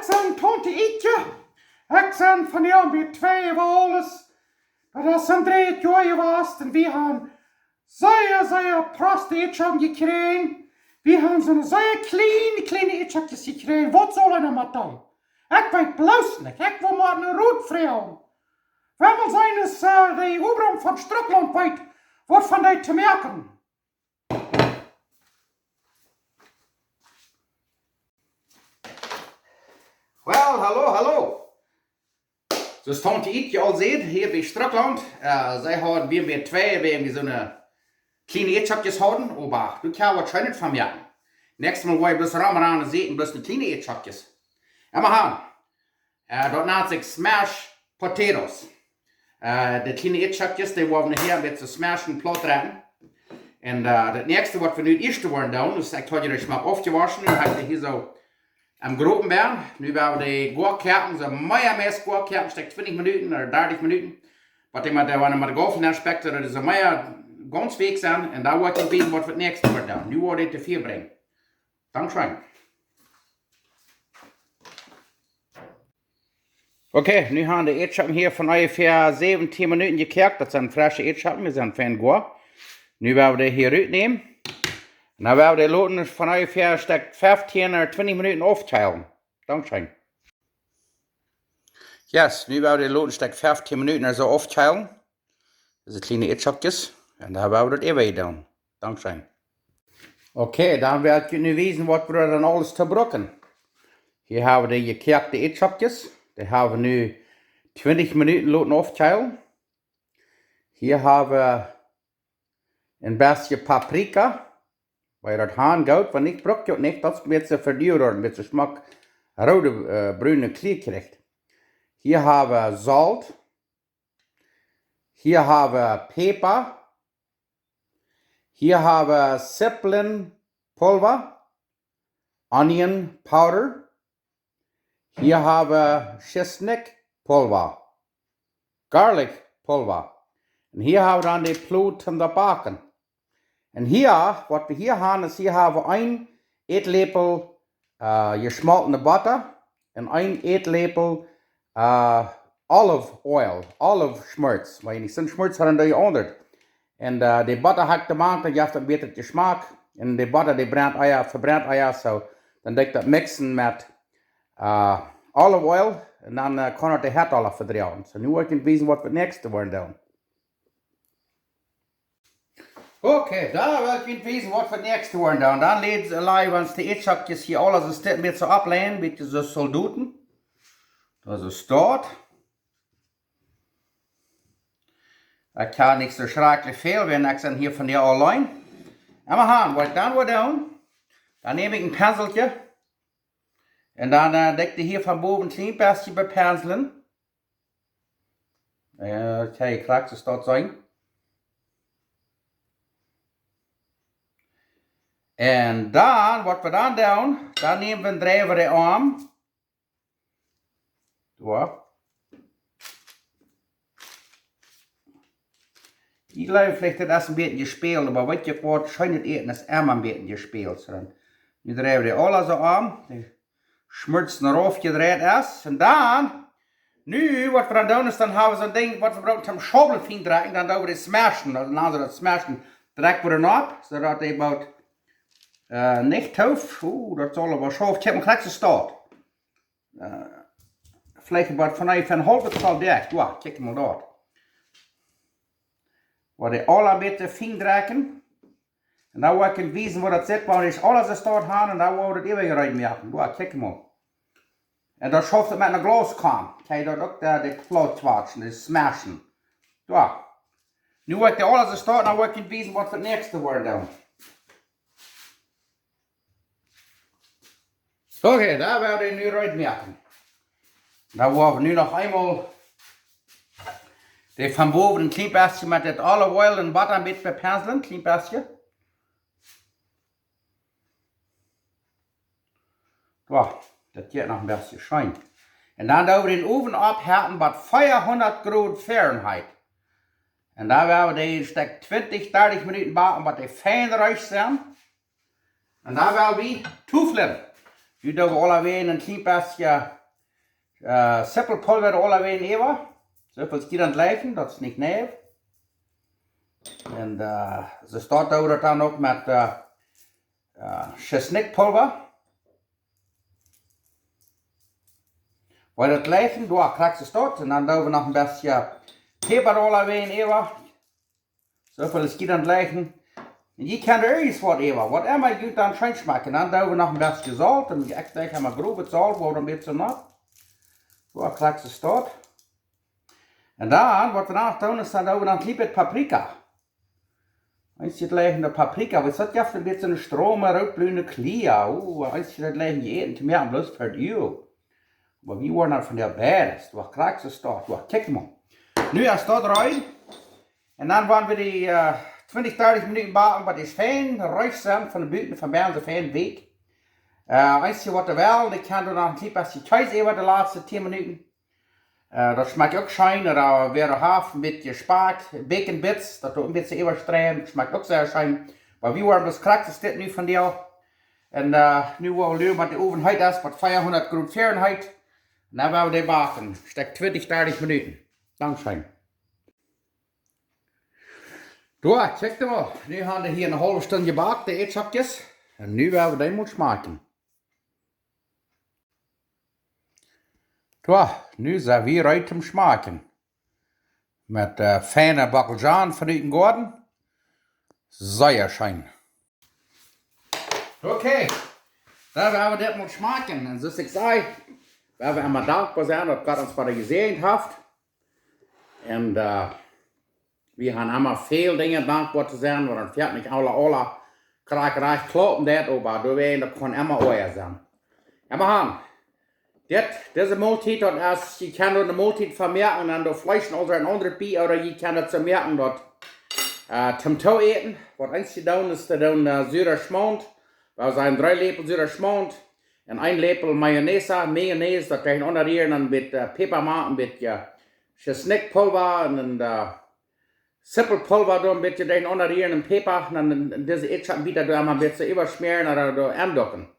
zijn tante Ietje. Ik zijn van jou met twee alles. Dat is een 3 jaar geweest en we hebben zeer proste ätschokje gekregen. We hebben zo'n zeer kleine ätschokjes gekregen. Wat zal er nou met doen? Ik weet bloos niet. Ik wil maar een rood vrouw. Wel zijn is de Oebram van Strukland weet wat van die te merken. Wel, hallo. Zoals tante Ietje al ziet, hier bij Strukland, zij hadden weer twee, we so eine kleine ätschokjes hadden, aber du kannst wahrscheinlich nicht von merken. Nächstes Mal war ich bloß Ramadan und sehen bloß eine kleine ätschokjes. Aber haben, dort nennt sich Smash Potatoes. Die kleine ätschokjes, die wollen wir hier mit so smashen plautdietsch. Und das nächste, was wir nu erste wollen tun, ist, ich habe das mal aufgewaschen und habe hier so am groben Bern. Nu werden die Gurkkerken, so meiermäßig Gurkkerken, steckt 20 Minuten oder 30 Minuten. Was immer da waren mit der Golfen aspekt, oder das ist meier ganz weg sein. Und da wollte ich wissen, was wir das nächste wollen tun. Nu wollte ich te viel bringen. Dankeschön. Okay, nu haben die Ätschokkje hier von ungefähr 17 Minuten gekerkt. Das sind frische Ätschokkje, wir sind fein Gur. Nu werden wir die hier rausnehmen. Und dann werden wir die Loten von ungefähr 15 oder 20 Minuten aufteilen. Dankeschön. Yes, nu werden wir die Loten 15 Minuten oder so aufteilen. Das sind kleine ätschokjes. Und dann werden wir das eben tun. Dankeschön. Okay, dann werde ich nu wissen, was wir dann alles zu brauchen. Hier haben wir die gekerkte ätschokjes. Die haben wir nu 20 Minuten Loten aufteilen. Hier haben wir ein bisschen Paprika. Weil das Hahn geht, wenn ich brauche ich nicht, das wird so verdüren, mit so Geschmack rote, brüne Klei kriegt. Hier haben wir Salz. Hier haben wir Pfeffer. Hier haben wir Zippel pulv, Onion Powder. Hier haben wir Schisnick pulv, Garlic pulv. Und hier haben wir dann die Blut zum Backen. Und hier, was wir hier haben, ist, hier haben wir ein Eetlepel geschmoltene Butter und ein Eetlepel Olive Oil, Olive Schmutz. Weil die sind Schmutz haben die andere. Und die Butter hat gemacht, dann gibt es ein bisschen Geschmack. Und die Butter, die verbrennt Eier, so dann denk das mixen mit Olive Oil und dann kann er die Herd alle verdrehen. So nu wollte ich wissen, was wir nächste wollen tun. Okay, da will ich wissen, was wir nächste wollen tun. Dann lädt wenn die ätschokjes hier alles ein bisschen so ablehnen, mit so Soldaten. Das ist dort. Ich kann nicht so schrecklich viel, wenn ich dann hier von dir allein. Aber was dann wir tun, dann nehme ich ein Pinselchen. Und dann decke ich hier von oben ein klein bisschen bepinseln. Okay, ich kriege es dort sein. Und dann, was wir dann tun, dann nehmen wir drehen wir den Arm. So. Ich glaube, vielleicht hat das ein bisschen gespielt, aber was ich gerade scheint nicht eten, ist immer ein bisschen gespielt. So, dann drehen wir den alles Arm, die schmutz noch aufgedreht ist. Und dann, was wir dann tun, ist, dann haben wir so ein Ding, was wir brauchen zum Schaufelfing drehen, dann tun wir das smashen. Also dann das smashen, drehen wir dann ab, sodass die about nicht auf, das soll aber scharf. Ich habe einen kleinen Start. Vielleicht about von ein halbes Mal dicht. Ja, kijk mal dort. Waar die alle een beetje fijn draaien. En dan wil ik wissen, wo das zit, waar ich alles start haben und dann wil ich das even reinmachen. Ja, kijk mal. Und das schafft es mit einer Glaskan. Kijk dort ook die plautdietsch, die smashen. Ja. Nu wil ik alles starten, dan wil ik wissen, was wir das nächste wollen tun. Okay, da werde ich nu reinmachen. Da wollen wir nu noch einmal die von boven ein klein bisschen mit dem Olive Oil und Butter mit bepinseln, klein bisschen. So, das geht noch ein bisschen schön. Und dann da wir den Ofen abhärten bei 400 Grad Fahrenheit. Und da werden wir die 20, 30 Minuten backen, bis die fein reich sind. Und da werden wir tuffeln. Nu doen we alweer een klein beetje Zippelpulver alweer even. Zoveel schiet aan het lijken, dat is niet neef. En ze staat over dan ook met Schisnick pulver. Waar het lijken, door krijg ze staat. En dan doen we nog een beetje peper alweer even. Zoveel schiet aan het lijken. En je kan er iets wat even, wat immer je dan schön schmecken. Dan doen we nog een beetje zout. En ik denk dat maar grob zout wordt een beetje nat. Zo krijg ze staat. En dan, wat we nog doen, is dan doen we dan een beetje paprika. Als je het leggen de paprika, wat zat je een beetje een strome, roodbloene kleur. Als je dat leggen je eten, te meer bloos voor jou. Maar wie worden van der best? Wat krijg ze staat? Wat kijk maar. Nu is dat eruit. En dan gaan we die 20, 30 minuten bakken, wat is fijn, ruig zijn van de buiten van binnen zo fijn weg. Als je wat er wil, dan kan je nog een klein beetje thuis even de laatste 10 minuten. Dat schmeckt ook schijn, da wäre half een beetje spaak, bacon bits, dat doet een beetje even strijden, schmeckt ook zeer schijn. Maar wie worden dus krijgt, is dit nu van deel. En nu willen we met de oven uit is, met 400 graden Fahrenheit. En dan willen we die bakken, stek 20, 30 minuten. Dankzij. Door, check het wel. Nu gaan we hier een halve stunde gebakt, de ätschokjes. En nu willen we die moeten smaken. Door, nu zijn we uit zum smaken. Met fijne bakkeljan vanuit de garden. Zeer schijn. Oké, dan willen we dit moeten smaken. En zoals ik zei, willen we immer dankbaar zijn dat God ons wat gezien heeft. En we gaan immer veel dingen dankbaar te zijn, want dan fährt nicht alle krakerij kloppen dat, maar dat kan immer ooit zijn. En we gaan, deze maaltijd, dat is, je kan de maaltijd vermerken en de vlees als een andere pie, oder je kan het vermerken dat zum Tau eten. Wat eens je doen is te doen zure schmand, we zijn 3 lepel zure schmand en 1 lepel mayonaise, dat tegen onder dan met pepermaat, een beetje Schisnick pulver en dan Zippel pulver door een beetje tegen onder en peper en dan deze ätschokje bieten door een beetje oversmeren en door aandokken.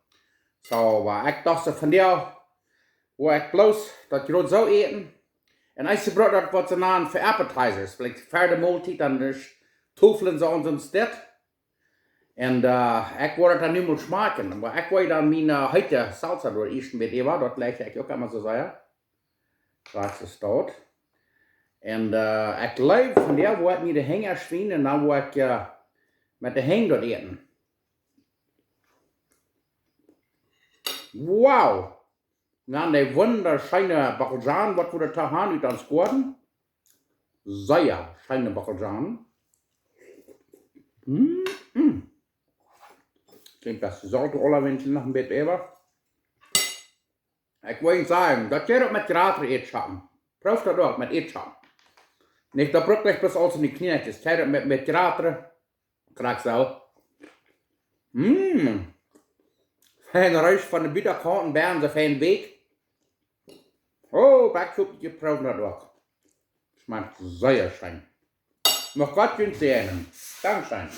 Zo, ik dacht zo van jou, waar ik bloos dat je dat zou eten. En als je brood dat wat ze naam voor appetizers, vielleicht verder maaltijd, dan toefelen ze ons dit. En ik word het dan nu moet smaken. Maar ik wil dan mijn huide salsa door eten met Eva, dat lijkt ik ook allemaal zo zeggen. Graag ze stout. En ik leef van daar waar ik niet de hengers vind en dan word ik met de heng dat eten. Wauw! Dan die wunderschöne bakkeljan, wat we er te gaan uit ons garden. Zeer schöne bakkeljan. Klinkt das zout allemaal nog een beetje even. Ik wil je zeggen, dat jij ook met grater ätschokje. Proef dat ook met ätschokje. Nicht dat wirklich bis als in die knietjes. Jij dat met grater. Krijg zo. Fijn ruis van de bitterkanten bij ze fijn week. Oh, baksoepje proef dat ook. Smaakt zeer schön. Nog wat kunt zeggen. Dankzij.